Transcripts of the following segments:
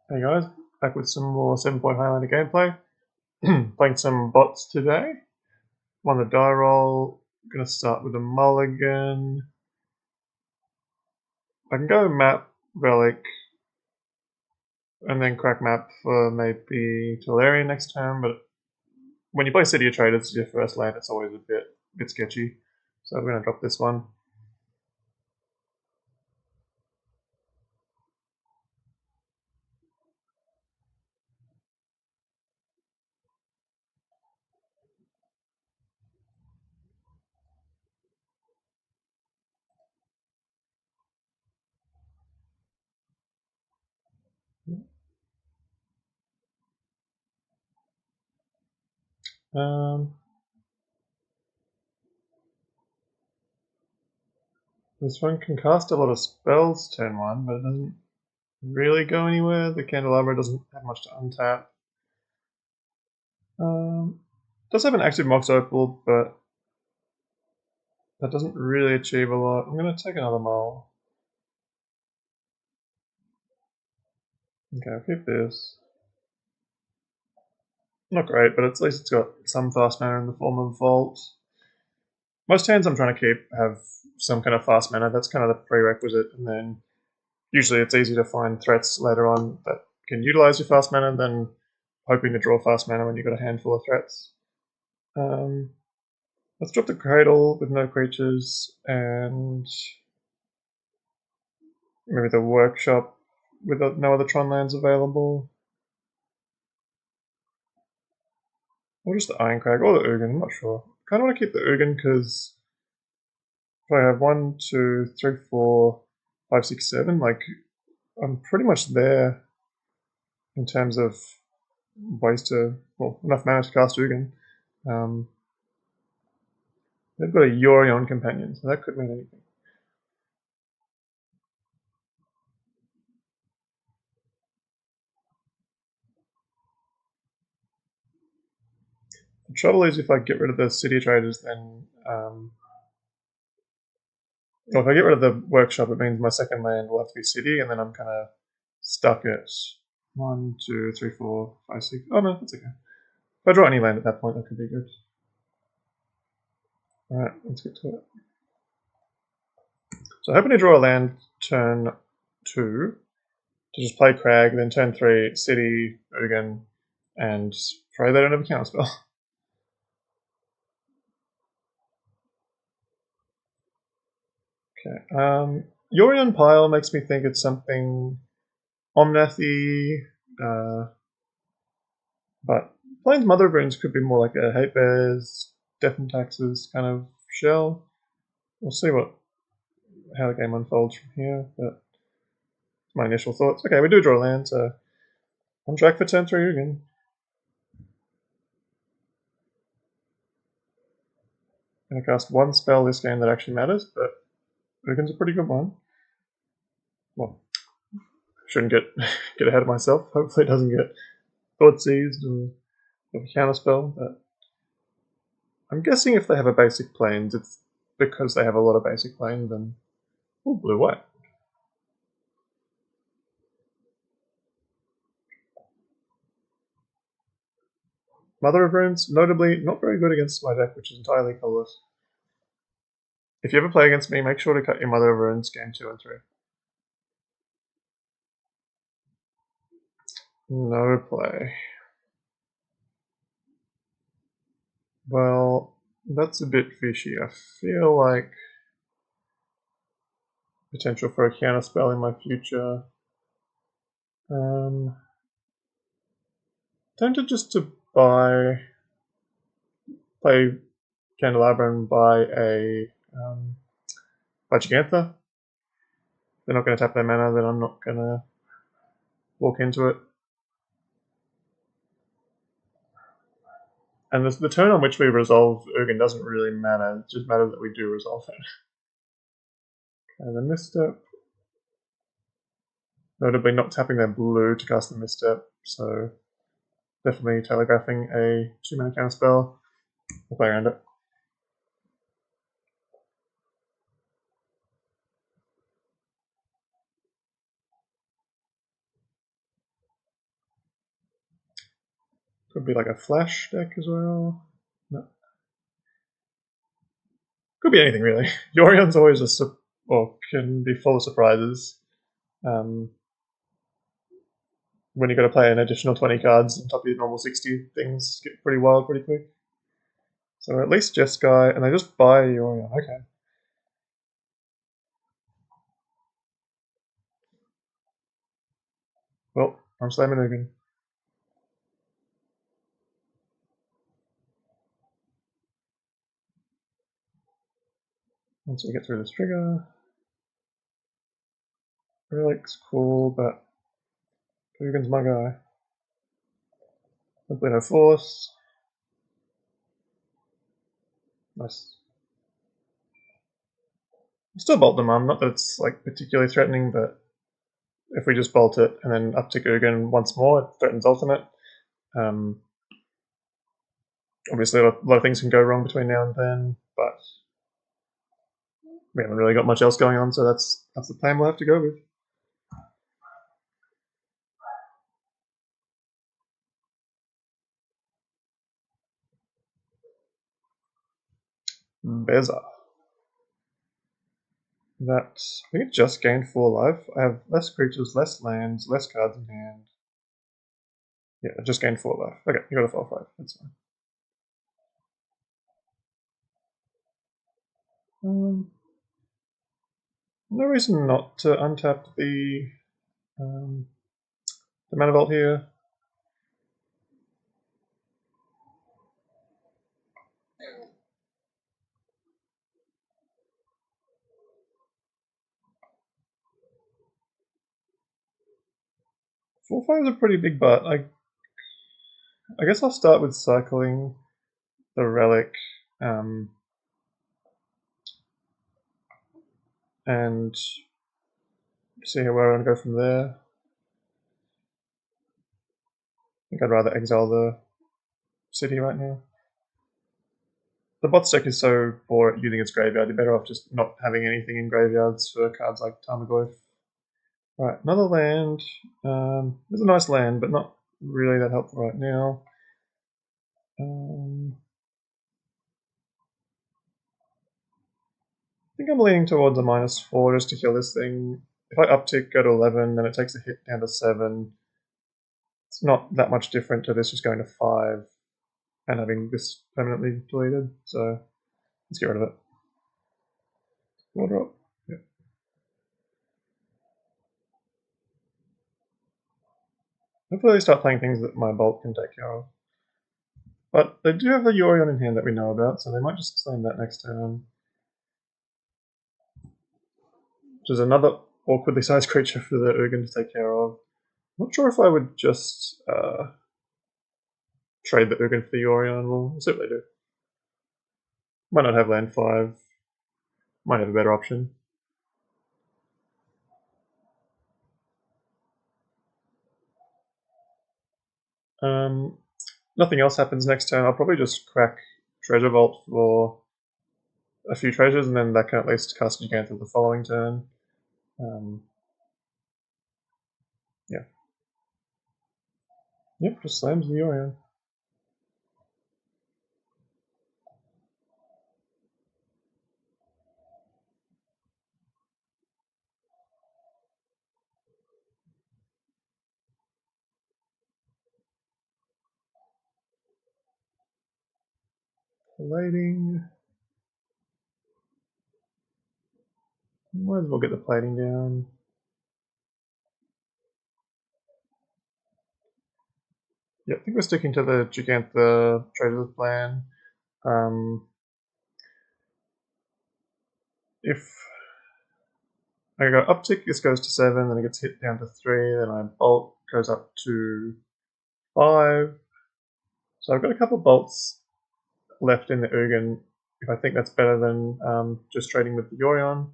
Hey guys, back with some more 7-point Highlander gameplay. Playing some bots today. On the die roll, gonna start with a mulligan. I can go map, relic, and then crack map for maybe Tolarian next turn, but when you play City of Traders as your first land, it's always a bit sketchy. So we're gonna drop this one. Um, this one can cast a lot of spells turn one, but it doesn't really go anywhere. The Candelabra doesn't have much to untap. Does have an active Mox Opal, but that doesn't really achieve a lot. I'm going to take another mole. Okay, I'll keep this. Not great, but at least it's got some fast mana in the form of Vault. Most hands I'm trying to keep have some kind of fast mana. That's kind of the prerequisite, and then usually it's easy to find threats later on that can utilize your fast mana than hoping to draw fast mana when you've got a handful of threats. Let's drop the Cradle with no creatures, and maybe the Workshop with no other Tron lands available. Or just the Ironcrag, or the Ugin, I'm not sure. Kind of want to keep the Ugin because if I have 1, 2, 3, 4, 5, 6, 7, like, I'm pretty much there in terms of ways to, well, enough mana to cast Ugin. They've got a Yorion companion, so that could mean anything. The trouble is if I get rid of the City Traders, then well, if I get rid of the Workshop, it means my second land will have to be City, and then I'm kind of stuck at 1, 2, 3, 4, 5, 6. Oh no, that's okay. If I draw any land at that point, that could be good. Alright, let's get to it. So hoping to draw a land turn 2 to just play Crag, then turn 3, City, Ugin, and pray they don't have a counterspell. Okay. Yorion Pile makes me think it's something Omnath-y, but Plains Mother of Runes could be more like a Hate Bears, Death and Taxes kind of shell. We'll see how the game unfolds from here, but my initial thoughts. Okay, we do draw land, so on track for turn 3 Ugin. I'm going to cast one spell this game that actually matters, but Uggin's a pretty good one. Well, shouldn't get ahead of myself. Hopefully it doesn't get Thought Seized or a counterspell, but I'm guessing if they have a basic plains, it's because they have a lot of basic plains and blue-white. Mother of Runes, notably not very good against my deck, which is entirely colorless. If you ever play against me, make sure to cut your Mother of Runes game 2 and 3. No play. Well, that's a bit fishy. I feel like potential for a counterspell in my future. Tempted just to play Candelabra and buy a Gigantha. They're not going to tap their mana, then I'm not going to walk into it. And the turn on which we resolve Ugin doesn't really matter, it just matters that we do resolve it. Okay, the Misstep. Notably not tapping their blue to cast the Misstep, so definitely telegraphing a 2-mana counterspell. We'll play around it. Could be like a flash deck as well. No. Could be anything really. Yorion's always can be full of surprises. When you got to play an additional 20 cards on top of your normal 60, things get pretty wild pretty quick. So at least Jeskai, and they just buy Yorion. Okay. Well, I'm slamming Ugin. Once we get through this trigger, Relic's cool, but Uggin's my guy. Hopefully no force. Nice. Still bolt them on, not that it's like particularly threatening, but if we just bolt it and then uptick Ugin once more, it threatens ultimate. Obviously, a lot of things can go wrong between now and then, but we haven't really got much else going on, so that's the plan we'll have to go with. Beza. That, I think it just gained 4 life. I have less creatures, less lands, less cards in hand. Yeah, it just gained 4 life. Okay, you got a 4/5. That's fine. No reason not to untap the Mana Vault here. Four five is a pretty big butt. I guess I'll start with cycling the relic and see where I want to go from there. I think I'd rather exile the city right now. The bot's deck is so bored using its graveyard, you're better off just not having anything in graveyards for cards like Tarmogoyf. Right, another land. It's a nice land, but not really that helpful right now. I think I'm leaning towards a -4 just to kill this thing. If I uptick, go to 11, then it takes a hit down to 7. It's not that much different to this just going to 5 and having this permanently deleted, so let's get rid of it. 4 drop. Yep. Hopefully they start playing things that my Bolt can take care of. But they do have the Yorion in hand that we know about, so they might just slam that next turn. Which is another awkwardly sized creature for the Ugin to take care of. Not sure if I would just trade the Ugin for the Yorion. We'll see what they do. Might not have land 5. Might have a better option. Nothing else happens next turn. I'll probably just crack Treasure Vault for a few treasures, and then that can at least cast Gigantha the following turn. Yeah. Yep, just slams the Yorion. Plating. Might as well get the plating down. Yeah, I think we're sticking to the Gigantha treasures plan. If I go uptick, this goes to 7, then it gets hit down to 3, then I bolt, goes up to 5. So I've got a couple bolts left in the Ugin if I think that's better than just trading with the Yorion.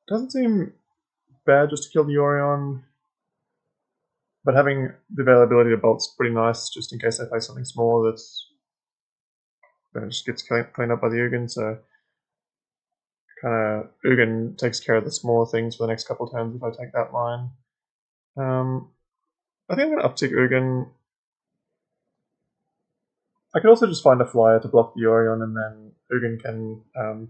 Doesn't seem bad just to kill the Yorion, but having the availability to bolt's pretty nice just in case I play something smaller then it just gets cleaned up by the Ugin, so kind of Ugin takes care of the smaller things for the next couple turns if I take that line. I think I'm going to uptick Ugin. I could also just find a flyer to block the Yorion, and then Ugin can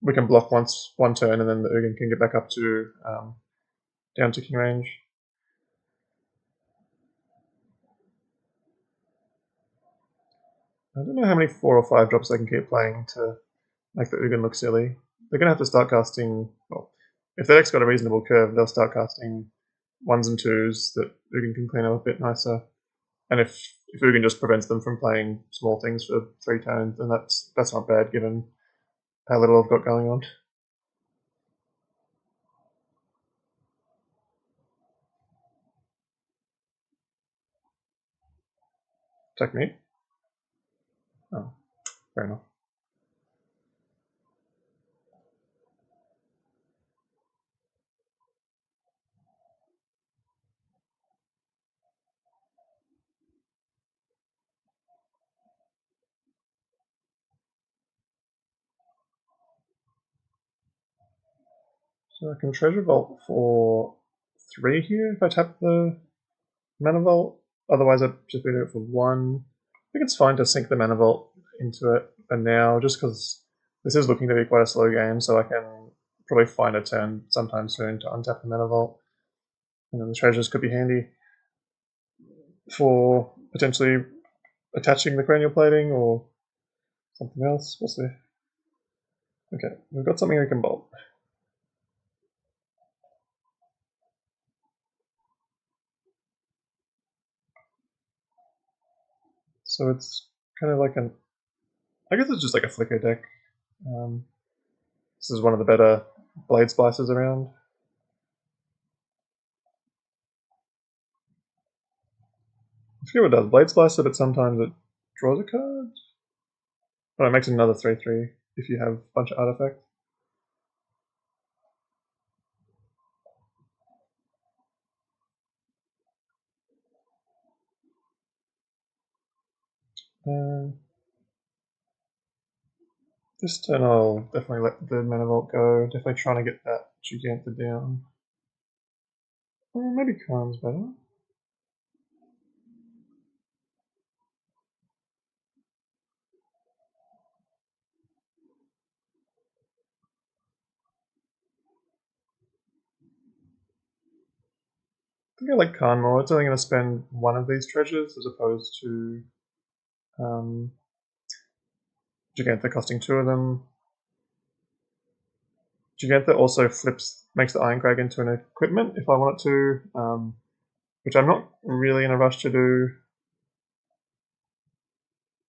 we can block one turn, and then the Ugin can get back up to down ticking range. I don't know how many 4 or 5 drops I can keep playing to make the Ugin look silly. They're going to have to start casting. Well, if their deck's got a reasonable curve, they'll start casting 1s and 2s that Ugin can clean up a bit nicer. And if Ugin just prevents them from playing small things for 3 turns, then that's not bad given how little I've got going on. Technique. Oh, fair enough. So I can Treasure Vault for 3 here if I tap the Mana Vault. Otherwise, I'd just be doing it for 1. I think it's fine to sink the Mana Vault into it for now, just because this is looking to be quite a slow game, so I can probably find a turn sometime soon to untap the Mana Vault. And then the treasures could be handy for potentially attaching the cranial plating or something else. We'll see. Okay, we've got something we can bolt. So it's kind of like I guess it's just like a flicker deck. This is one of the better blade splicers around. I forget what it does. Blade splicer, but sometimes it draws a card. But it makes another 3/3 if you have a bunch of artifacts. Uh, this turn I'll definitely let the Mana Vault go. Definitely trying to get that Giganta down. Or maybe Khan's better. I think I like Khan more. It's only going to spend one of these treasures as opposed to Gigantha costing 2 of them. Gigantha also makes the Iron Crag into an equipment if I want it to, which I'm not really in a rush to do.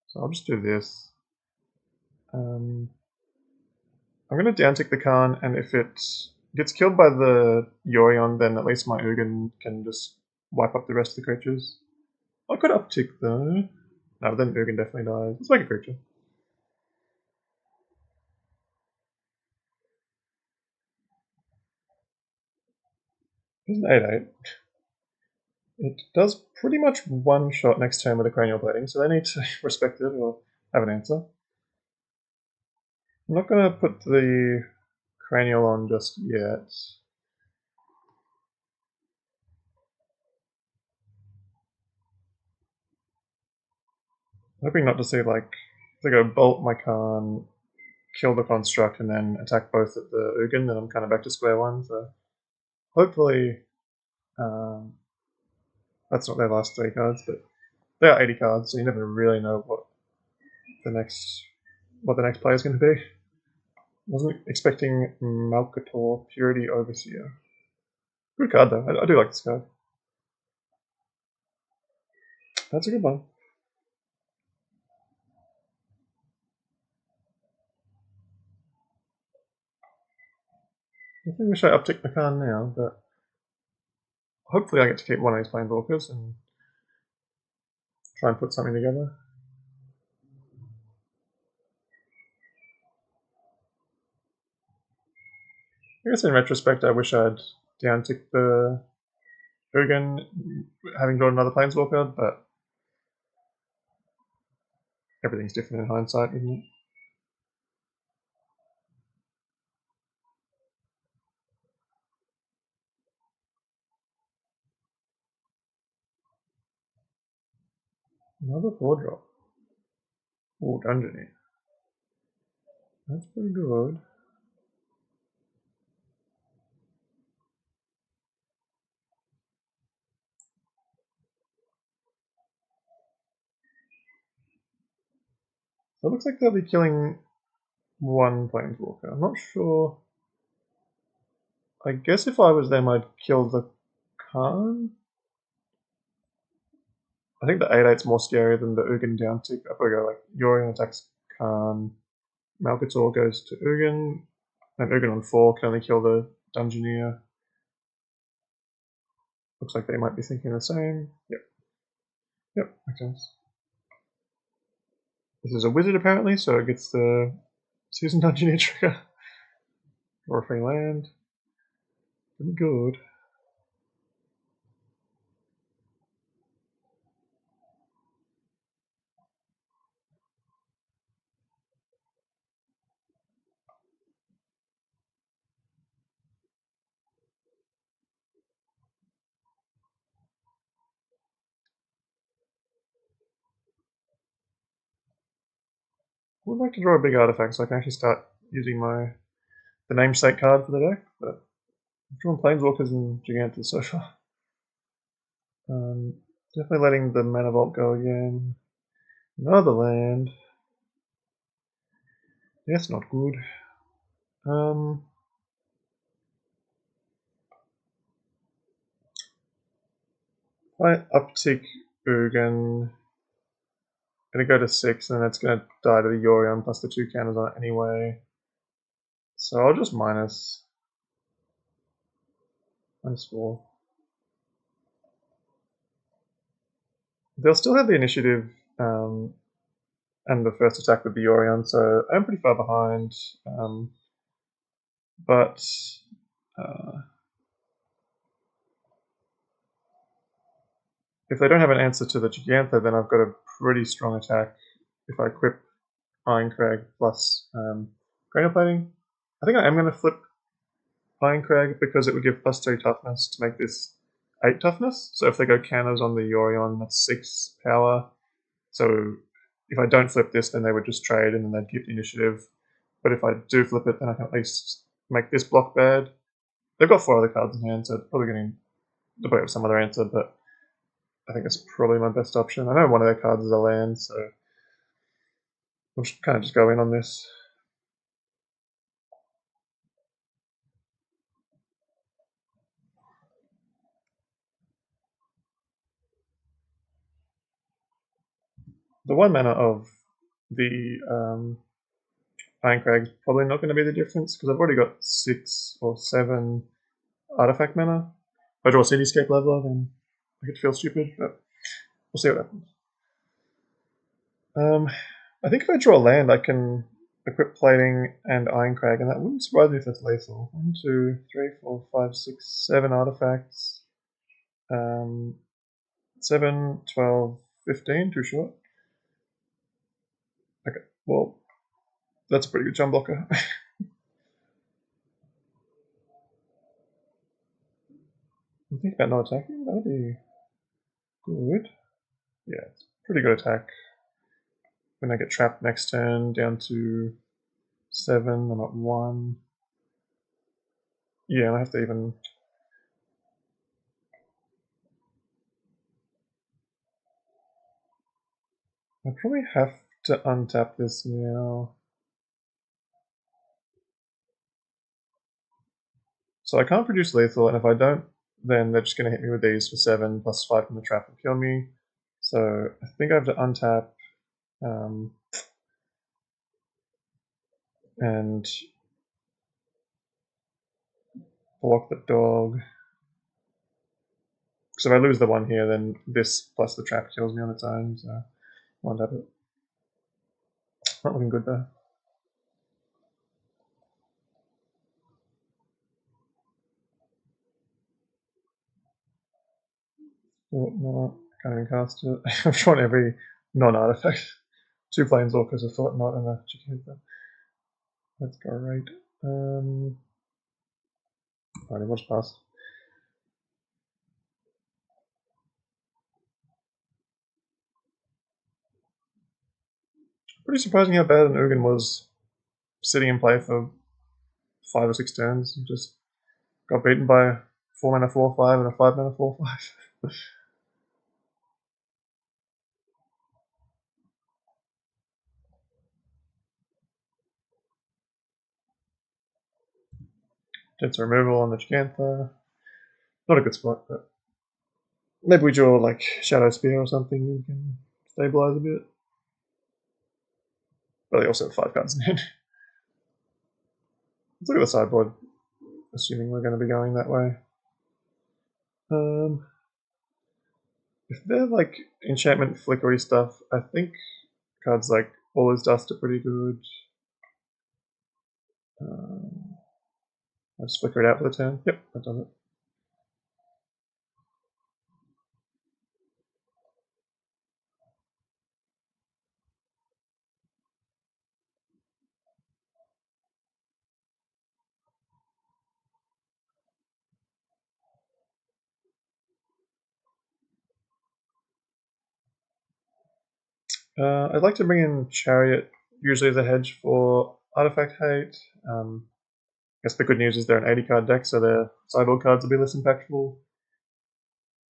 So I'll just do this. I'm going to downtick the Khan, and if it gets killed by the Yorion, then at least my Ugin can just wipe up the rest of the creatures. I could uptick though. No, then Ugin definitely dies. Let's make a creature. It's an 8/8. It does pretty much one shot next turn with a cranial plating, so they need to respect it or have an answer. I'm not going to put the cranial on just yet. I'm hoping not to see like if I go bolt my Khan, kill the construct, and then attack both at the Ugin, then I'm kind of back to square one. So hopefully that's not their last 3 cards, but they are 80 cards, so you never really know what the next player is going to be. Wasn't expecting Malkator, Purity Overseer. Good card though. I do like this card. That's a good one. I think we should uptick the Khan now, but hopefully I get to keep one of these Planeswalkers and try and put something together. I guess in retrospect I wish I'd downticked the Ugin having drawn another Planeswalker, but everything's different in hindsight, isn't it? Another 4-drop. Oh, Dungeony. That's pretty good. So it looks like they'll be killing one Planeswalker. I'm not sure. I guess if I was them, I'd kill the Khan. I think the 8/8's more scary than the Ugin down tick. I'd probably go like Yorion attacks Khan, Malkator goes to Ugin, and Ugin on 4 can only kill the Dungeoneer. Looks like they might be thinking the same. Yep, makes sense. This is a wizard apparently, so it gets the Season Dungeoneer trigger. Or a free land. Pretty good. I would like to draw a big artifact so I can actually start using the namesake card for the deck, but I've drawn Planeswalkers and Gigantes so far. Definitely letting the Mana Vault go again. Another land. That's not good. I uptick Ugin. Gonna go to 6, and then it's gonna die to the Yorion plus the 2 counters on it anyway. So I'll just minus 4. They'll still have the initiative and the first attack with the Yorion, so I'm pretty far behind. But if they don't have an answer to the Gigantha, then I've got a pretty strong attack if I equip Ironcrag plus Cranial Plating. I think I am going to flip Ironcrag because it would give plus 3 toughness to make this 8 toughness. So if they go counters on the Yorion, that's 6 power. So if I don't flip this, then they would just trade and then they'd keep the initiative. But if I do flip it, then I can at least make this block bad. They've got 4 other cards in hand, so it's probably going to have some other answer, but I think it's probably my best option. I know one of their cards is a land, so I'll just kind of just go in on this. The 1 mana of the Ironcrag is probably not going to be the difference because I've already got 6 or 7 artifact mana. If I draw a Cityscape Leveler, then I could feel stupid, but we'll see what happens. I think if I draw a land, I can equip Plating and Ironcrag, and that wouldn't surprise me if it's lethal. 1, 2, 3, 4, 5, 6, 7 artifacts. 7, 12, 15, too short. Okay, well, that's a pretty good jump blocker. I think about not attacking, that'll be good. Yeah, it's pretty good attack. When I get trapped next turn, down to 7, I'm at 1. Yeah, I have to even... I probably have to untap this now. So I can't produce lethal, and if I don't, then they're just going to hit me with these for 7, plus 5 from the trap and kill me. So I think I have to untap and block the dog. So if I lose the 1 here, then this plus the trap kills me on its own, so I untap it. Not looking good though. Oh, no, can't even cast it. I've drawn every non-artifact. 2 Planeswalkers, a Thought Knot, and a Chiquita. That's great. Alrighty, we'll just pass. pretty surprising how bad an Ugin was sitting in play for 5 or 6 turns and just got beaten by 4 mana 4/5 and a 5 mana 4/5. Dense removal on the Gigantha. Not a good spot, but maybe we draw like Shadow Spear or something and can stabilize a bit. But they also have 5 cards in hand. Let's look at the sideboard, assuming we're going to be going that way. If they're like enchantment flickery stuff, I think cards like All Is Dust are pretty good. I'll just flicker it out for the turn. Yep, that does it. I'd like to bring in Chariot, usually as a hedge for Artifact Hate. I guess the good news is they're an 80 card deck, so their sideboard cards will be less impactful.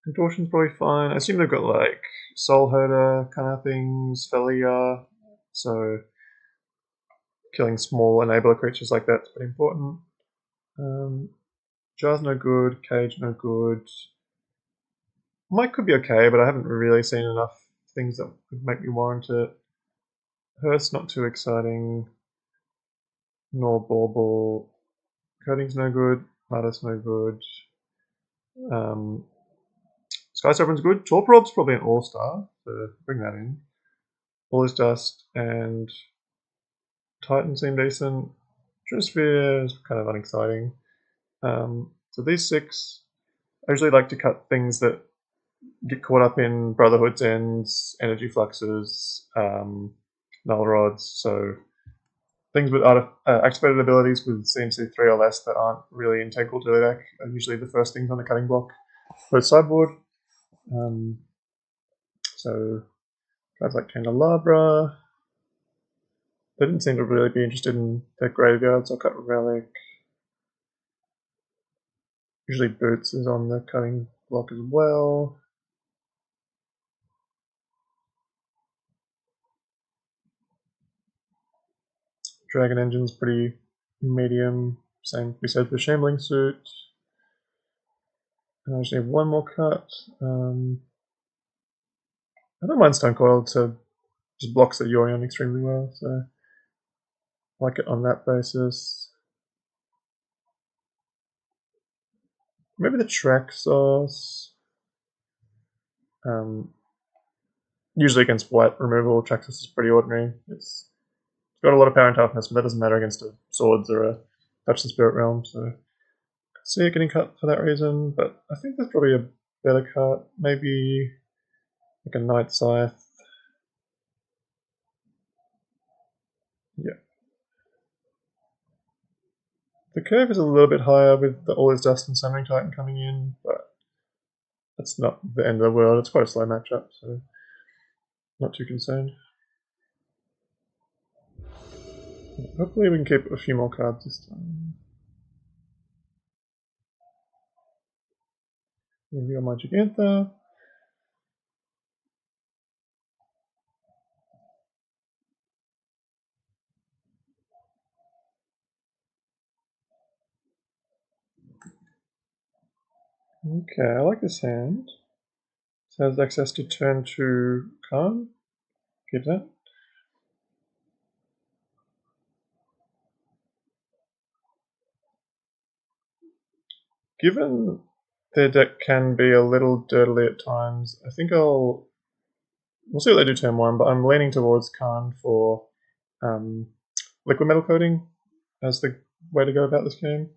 Contortion's probably fine. I assume they've got like Soul Herder kind of things, Felia, so killing small enabler creatures like that's pretty important. Jar's no good, Cage no good. Mike could be okay, but I haven't really seen enough things that would make me warrant it. Hearst not too exciting. Nor Bauble. Coding's no good. Lattice no good. Sky Sovereign's good. Torporob's probably an all-star, so bring that in. All Is Dust and Titan seem decent. Sphere is kind of unexciting. So these 6, I usually like to cut things that get caught up in Brotherhood's Ends, Energy Fluxes, Null Rods, so things with activated abilities with CMC 3 or less that aren't really integral to the deck are usually the first things on the cutting block for the sideboard. So guys like Candelabra, they didn't seem to really be interested in their graveyards. I'll cut Relic. Usually Boots is on the cutting block as well. Dragon Engine's pretty medium. Same we said for Shambling Suit. And I just need one more cut. I don't mind Stone Coil, so just blocks the Yorion extremely well, so I like it on that basis. Maybe the Traxos. Usually against white removal, Traxos is pretty ordinary. It's got a lot of power and toughness, but that doesn't matter against a Swords or a Touch the Spirit Realm, so I see it getting cut for that reason, but I think there's probably a better cut. Maybe like a Night Scythe. Yeah. The curve is a little bit higher with the All Is Dust and Summoning Titan coming in, but that's not the end of the world. It's quite a slow matchup, so not too concerned. Hopefully we can keep a few more cards this time. Maybe on my Gigantha. Okay, I like this hand. It has access to turn 2 Khan. Keep that. Given their deck can be a little dirtily at times, I think we'll see what they do turn 1, but I'm leaning towards Khan for Liquid Metal Coating as the way to go about this game.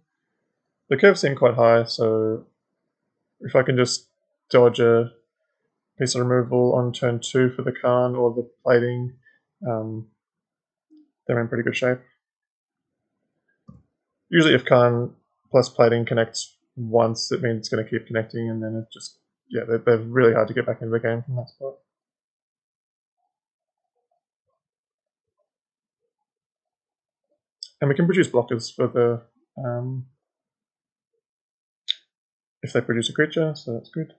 The curves seem quite high, so if I can just dodge a piece of removal on turn 2 for the Khan or the plating, they're in pretty good shape. Usually if Khan plus plating connects once, it means it's going to keep connecting, and then it just, yeah, they're really hard to get back into the game from that spot. And we can produce blockers for the if they produce a creature, so that's good.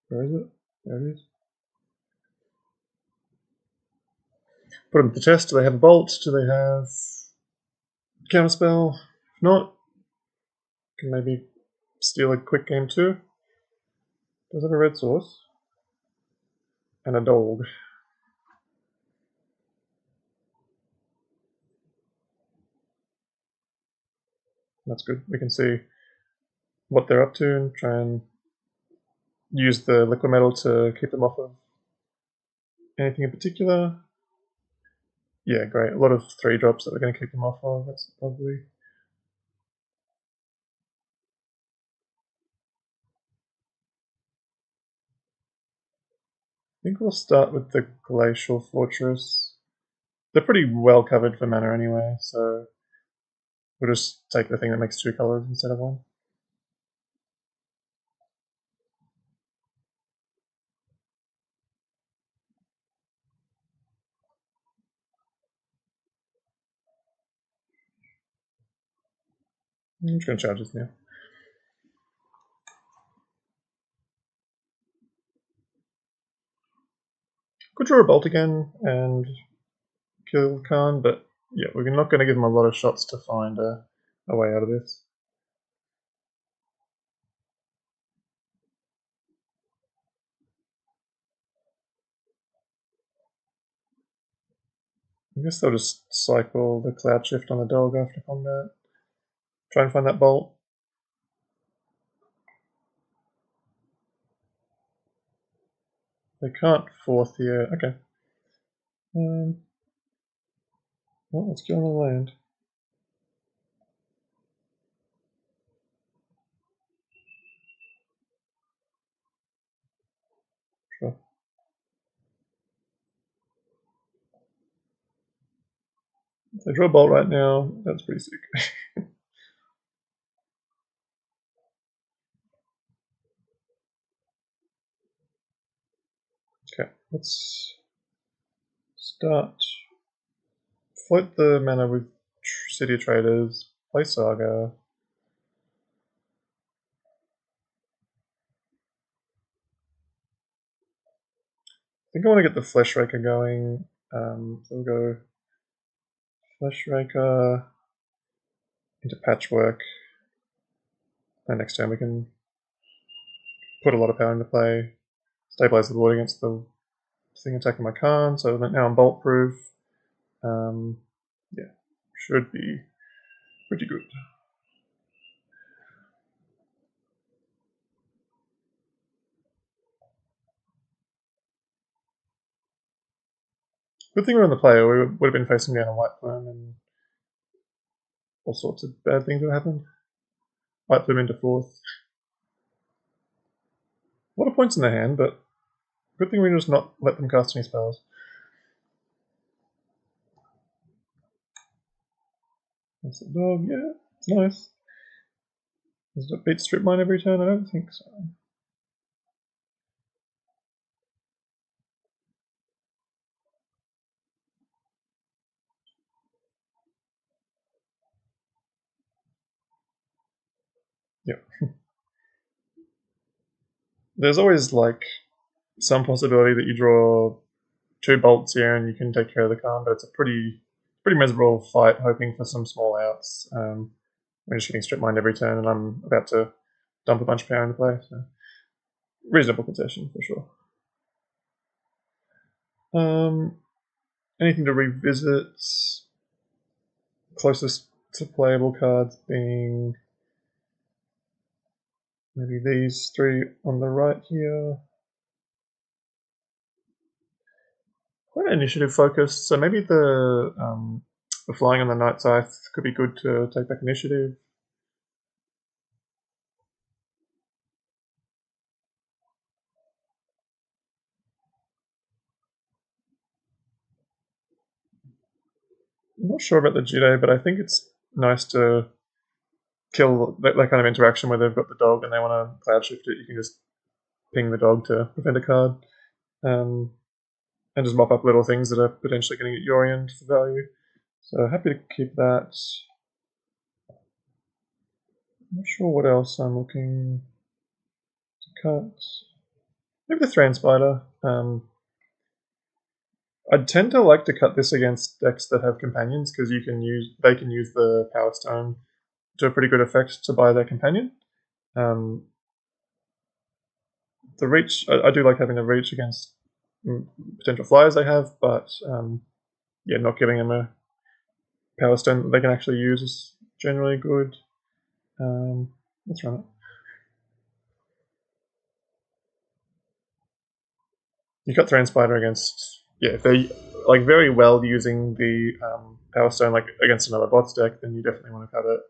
Where is it? There it is. Put them to the test. Do they have a bolt? Do they have counterspell? If not, can maybe steal a quick game too. Does have a red source and a dog. That's good. We can see what they're up to and try and use the liquid metal to keep them off of anything in particular. Yeah, great. A lot of 3-drops that we're going to keep them off of. That's probably. I think we'll start with the Glacial Fortress. They're pretty well covered for mana anyway, so we'll just take the thing that makes 2 colors instead of 1. I'm just going to charge this now. Could draw a bolt again and kill Khan, but yeah, we're not going to give him a lot of shots to find a way out of this. I guess they'll just cycle the Cloud Shift on the dog after combat. Try and find that bolt. They can't 4th here. Okay. Well, let's go on the land. Sure. If they draw a bolt right now, that's pretty sick. Okay, let's start. Float the mana with City of Traders, play Saga. I think I want to get the Flesh Raker going. So we'll go Flesh Raker into Patchwork. And next turn we can put a lot of power into play. Stabilize the board against the thing attacking my Khan, so now I'm bolt proof. Yeah, should be pretty good. Good thing we're on the player. We would have been facing down a white plume and all sorts of bad things would have happened. White plume into 4th. A lot of points in their hand, but good thing we just not let them cast any spells. That's the dog, yeah, it's nice. Does it beat Strip Mine every turn? I don't think so. Yeah. There's always like some possibility that you draw 2 bolts here and you can take care of the Khan, but it's a pretty miserable fight hoping for some small outs. We're just getting Strip Mined every turn and I'm about to dump a bunch of power into play, so reasonable concession for sure. Anything to revisit? Closest to playable cards being maybe these 3 on the right here. Quite initiative focused, so maybe the flying on the Night Scythe could be good to take back initiative. I'm not sure about the Jide, but I think it's nice to kill that kind of interaction where they've got the dog and they want to cloud shift it. You can just ping the dog to prevent a card. and just mop up little things that are potentially going to get Yorion for value. So happy to keep that. Not sure what else I'm looking to cut. Maybe the Thran Spider. I tend to like to cut this against decks that have companions because they can use the Power Stone to a pretty good effect to buy their companion. The reach, I do like having the reach against potential flyers they have, but yeah, not giving them a Power Stone that they can actually use is generally good. Let's run it. You cut Thran Spider against, yeah, if they're like very well using the Power Stone like against another bots deck, then you definitely want to cut it.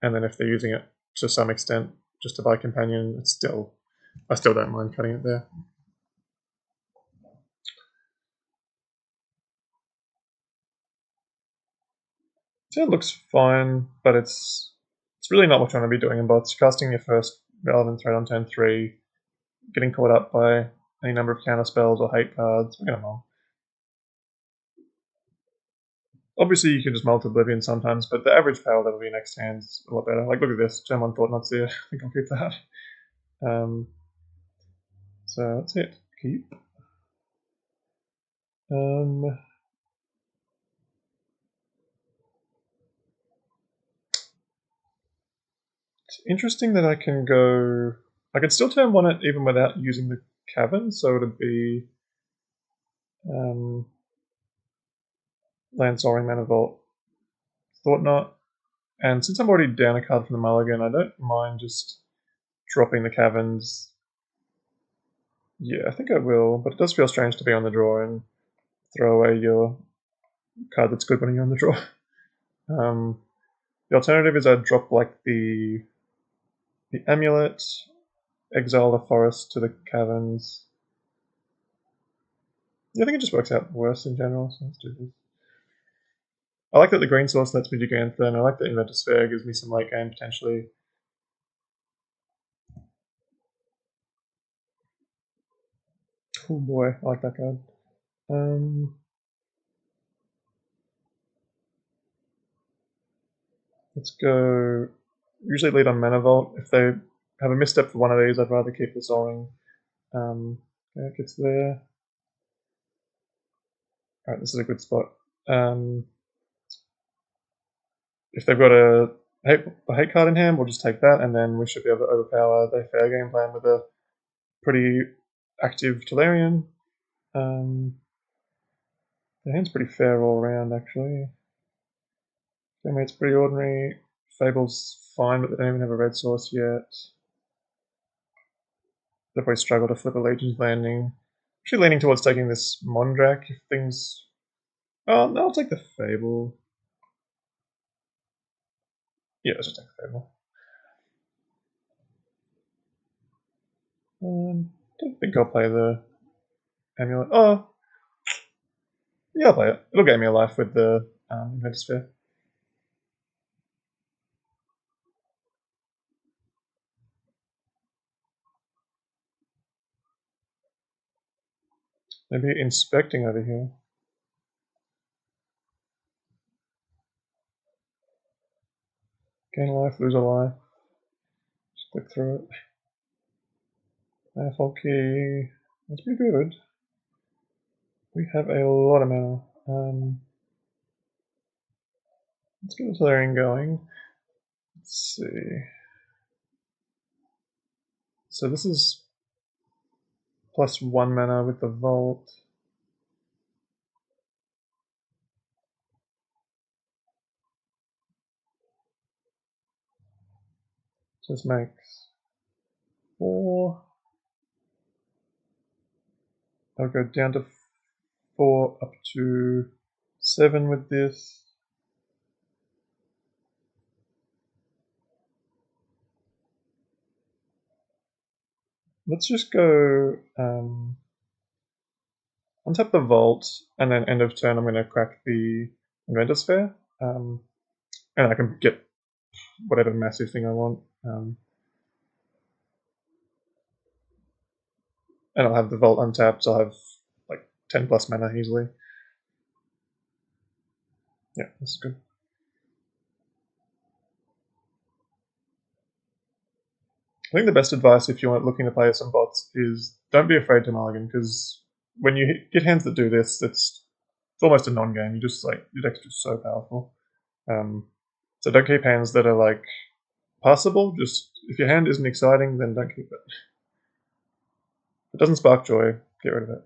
And then if they're using it to some extent just to buy companion, I still don't mind cutting it there. So it looks fine, but it's really not what you want to be doing in bots. Casting your first relevant threat on turn 3, getting caught up by any number of counter spells or hate cards, we're gonna mull. Obviously you can just mull to Oblivion sometimes, but the average power level of your next hand's a lot better. Like look at this, turn 1 Thought Not Seer. I think I'll keep that. So that's it. Keep. It's interesting that I can go. I could still turn 1 it even without using the cavern, so it'd be Land Soaring, Mana Vault, Thought Not. And since I'm already down a card from the mulligan, I don't mind just dropping the caverns. Yeah, I think I will, but it does feel strange to be on the draw and throw away your card that's good when you're on the draw. The alternative is I'd drop like the amulet, exile the forest to the caverns. Yeah, I think it just works out worse in general, so let's do this. I like that the green source lets me do Ganther, and I like that Inventor Sphere gives me some late game potentially. Oh boy, I like that card. Let's go. Usually lead on Mana Vault. If they have a misstep for one of these, I'd rather keep the Soaring. Yeah, it gets there. Alright, this is a good spot. If they've got a hate card in hand, we'll just take that, and then we should be able to overpower their fair game plan with a pretty active Tolarian. The hand's pretty fair all around, actually. It's pretty ordinary. Fable's fine, but they don't even have a red source yet. They'll probably struggle to flip a Legion's Landing. Actually leaning towards taking this Mondrak if things... Oh, no, I'll take the Fable. Yeah, let's just take the Fable. Don't think I'll play the Amulet. Oh! Yeah, I'll play it. It'll gain me a life with the Inventor Sphere. Maybe inspecting over here. Gain a life, lose a life. Just click through it. Manifold key. That's pretty good. We have a lot of mana. Let's get the Tolarian going. Let's see. So this is +1 mana with the Vault. So this makes 4. I'll go down to 4 up to 7 with this. Let's just go untap the Vault, and then end of turn I'm going to crack the Inventor Sphere, and I can get whatever massive thing I want. and I'll have the Vault untapped, so I'll have like 10 plus mana easily. Yeah, this is good. I think the best advice if you're looking to play some bots is don't be afraid to mulligan, because when you get hands that do this, it's almost a non-game. You just like your deck's just so powerful. So don't keep hands that are like passable. Just if your hand isn't exciting, then don't keep it. If it doesn't spark joy, get rid of it.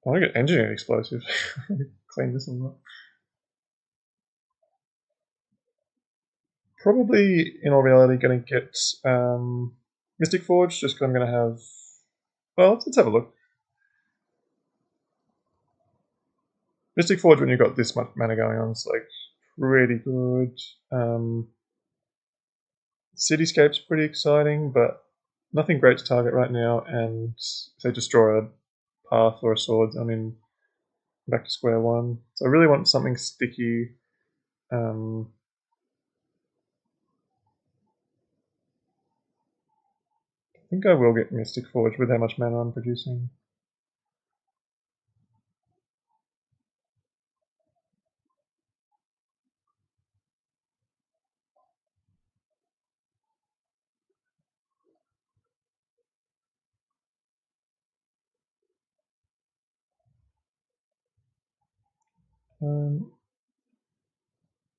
I want to get engineered explosive. Clean this one up. Probably, in all reality, going to get Mystic Forge, just because I'm going to have... Well, let's have a look. Mystic Forge, when you've got this much mana going on, is like pretty good. Cityscape's pretty exciting, but nothing great to target right now, and if they destroy a path or a sword, I mean, back to square one. So I really want something sticky. I think I will get Mystic Forge with how much mana I'm producing.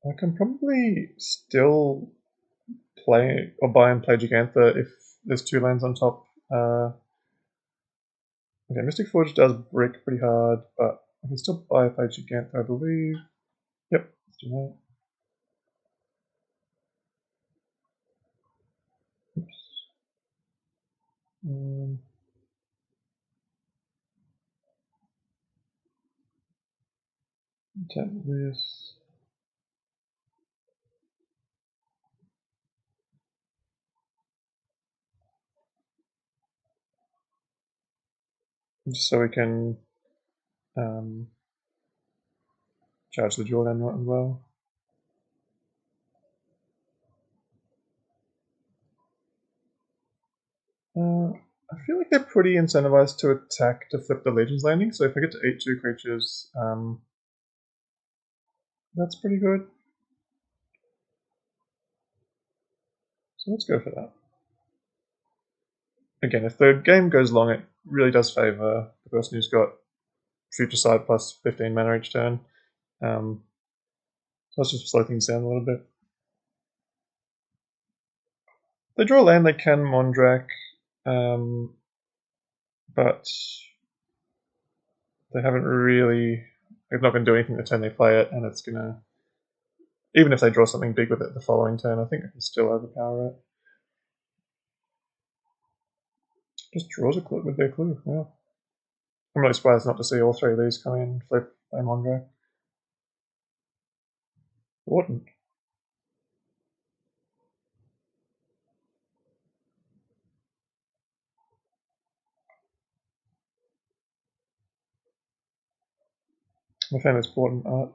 I can probably still play or buy and play Gigantha if there's 2 lands on top. Okay, Mystic Forge does brick pretty hard, but I can still buy and play Gigantha, I believe. Yep, let's do that. Oops. Tap this. Just so we can charge the Jordan as well. I feel like they're pretty incentivized to attack to flip the Legion's landing, so if I get to eat 2 creatures, that's pretty good. So let's go for that. Again, if the game goes long, it really does favour the person who's got Future Sight plus 15 mana each turn. So let's just slow things down a little bit. If they draw land, they can Mondrak, but they haven't really... They've not going to do anything the turn they play it, and it's going to... Even if they draw something big with it the following turn, I think I can still overpower it. Just draws a clue with their clue, yeah. I'm really surprised not to see all 3 of these come in, flip, play Mondrak. Wouldn't. My family's important art.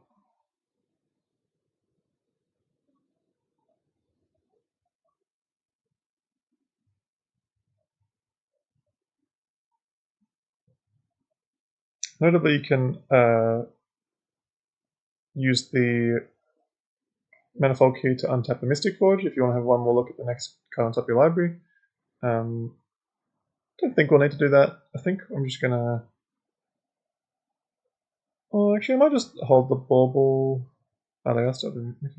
Notably, you can use the Manifold Key to untap the Mystic Forge if you want to have one more look at the next card on top of your library. Don't think we'll need to do that. I think I'm just gonna... Oh, actually, I might just hold the bauble. Oh, they are still doing it.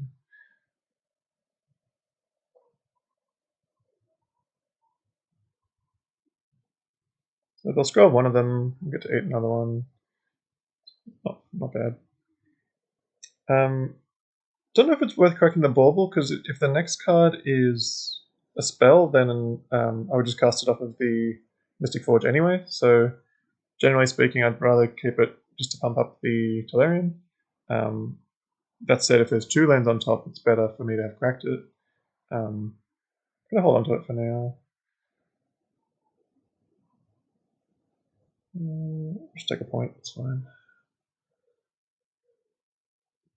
So they'll scroll one of them, we'll get to eat another one. Not bad. Don't know if it's worth cracking the bauble, because if the next card is a spell, then I would just cast it off of the Mystic Forge anyway. So generally speaking, I'd rather keep it just to pump up the Tolarian. That said, if there's 2 lands on top, it's better for me to have cracked it. I'm gonna hold on to it for now. Just take a point, it's fine.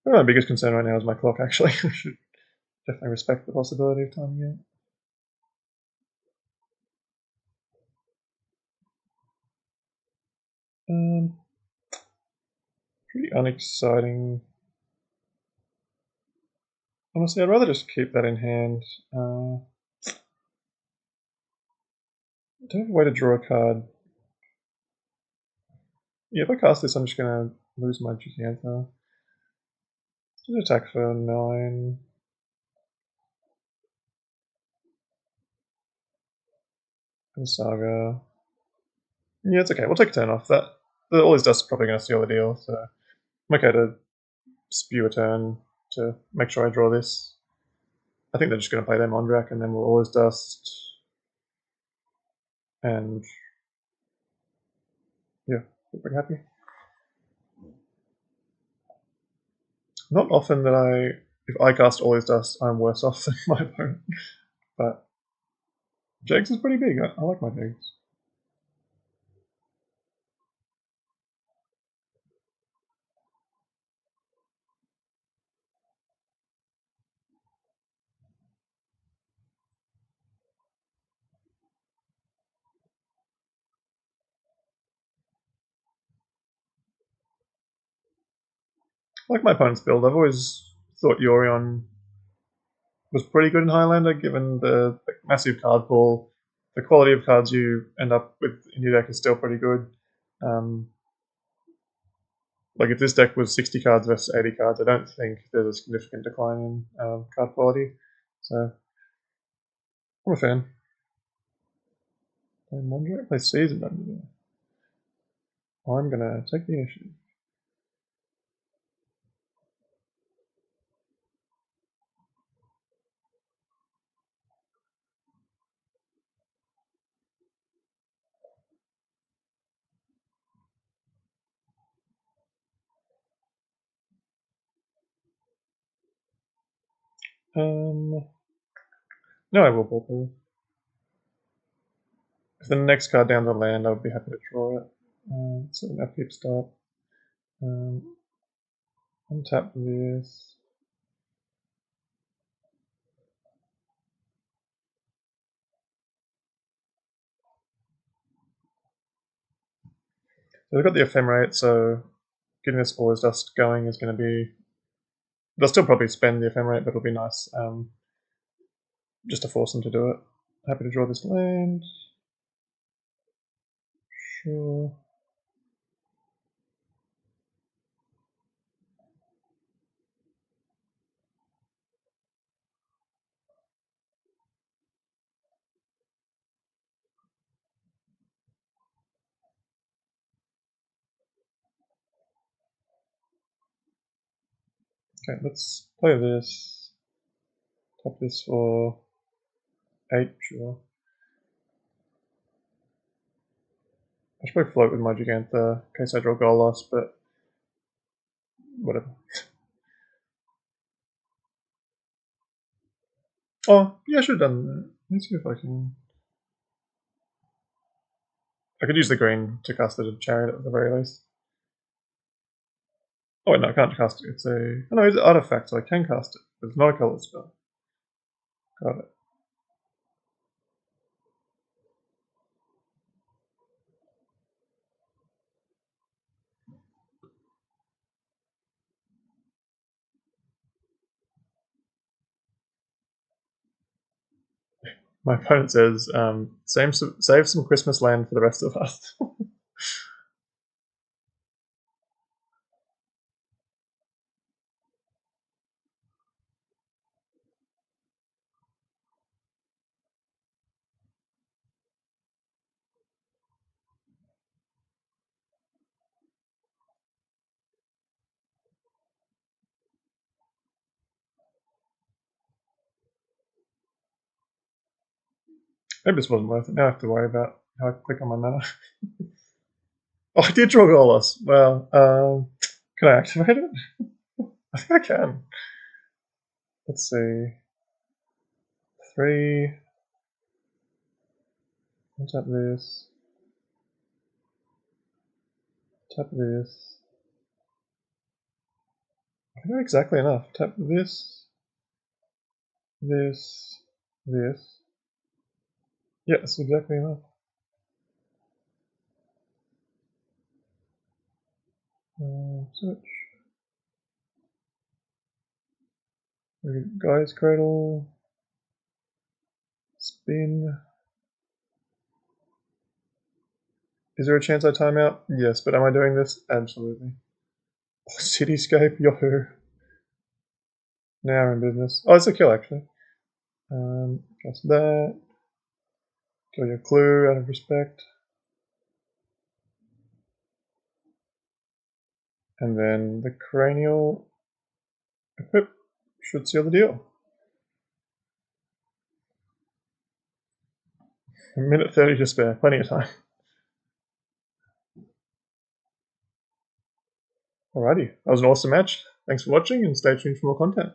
My biggest concern right now is my clock, actually. I should definitely respect the possibility of timing it. Pretty unexciting. Honestly, I'd rather just keep that in hand. Don't have a way to draw a card. Yeah, if I cast this, I'm just gonna lose my Gigantha. Let's attack for 9. And Saga. Yeah, it's okay. We'll take a turn off. All his dust is probably going to seal the deal, so I'm okay to spew a turn to make sure I draw this. I think they're just going to play their Mondrak, and then we'll all his dust. And yeah, we're pretty happy. Not often that if I cast all his dust, I'm worse off than my opponent. But Jags is pretty big. I like my Jags. I like my opponent's build. I've always thought Yorion was pretty good in Highlander, given the massive card pool. The quality of cards you end up with in your deck is still pretty good. Like if this deck was 60 cards versus 80 cards, I don't think there's a significant decline in card quality. So I'm a fan. Play Mondrak, play Season Under. I'm gonna take the initiative. No, I will ball. If the next card down the land, I would be happy to draw it. So an upkeep start. Untap this. So we've got the Ephemerate, so getting this Always Dust going is going to be... They'll still probably spend the Ephemerate, but it'll be nice just to force them to do it. Happy to draw this land. Sure. Okay, let's play this. Tap this for 8, sure. I should probably float with my Gigantha in case I draw goal loss, but whatever. Oh, yeah, I should have done that. Let me see if I can... I could use the green to cast the Chariot at the very least. Oh wait, no, I can't cast it. It's a... Oh no, it's an artifact, so I can cast it, but it's not a colored spell. Got it. My opponent says, save some Christmas land for the rest of us. Maybe this wasn't worth it. Now I have to worry about how I click on my mana. Oh, I did draw goal loss. Well, can I activate it? I think I can. Let's see. 3. Tap this. Tap this. I think exactly enough. Tap this. this, this. Yeah, that's exactly enough. Search. Guy's Cradle. Spin. Is there a chance I time out? Yes, but am I doing this? Absolutely. Oh, Cityscape, Yahoo. Now we're in business. Oh, it's a kill actually. Just that. Kill your clue out of respect. And then the cranial equip should seal the deal. A minute 30 to spare, plenty of time. Alrighty, that was an awesome match. Thanks for watching and stay tuned for more content.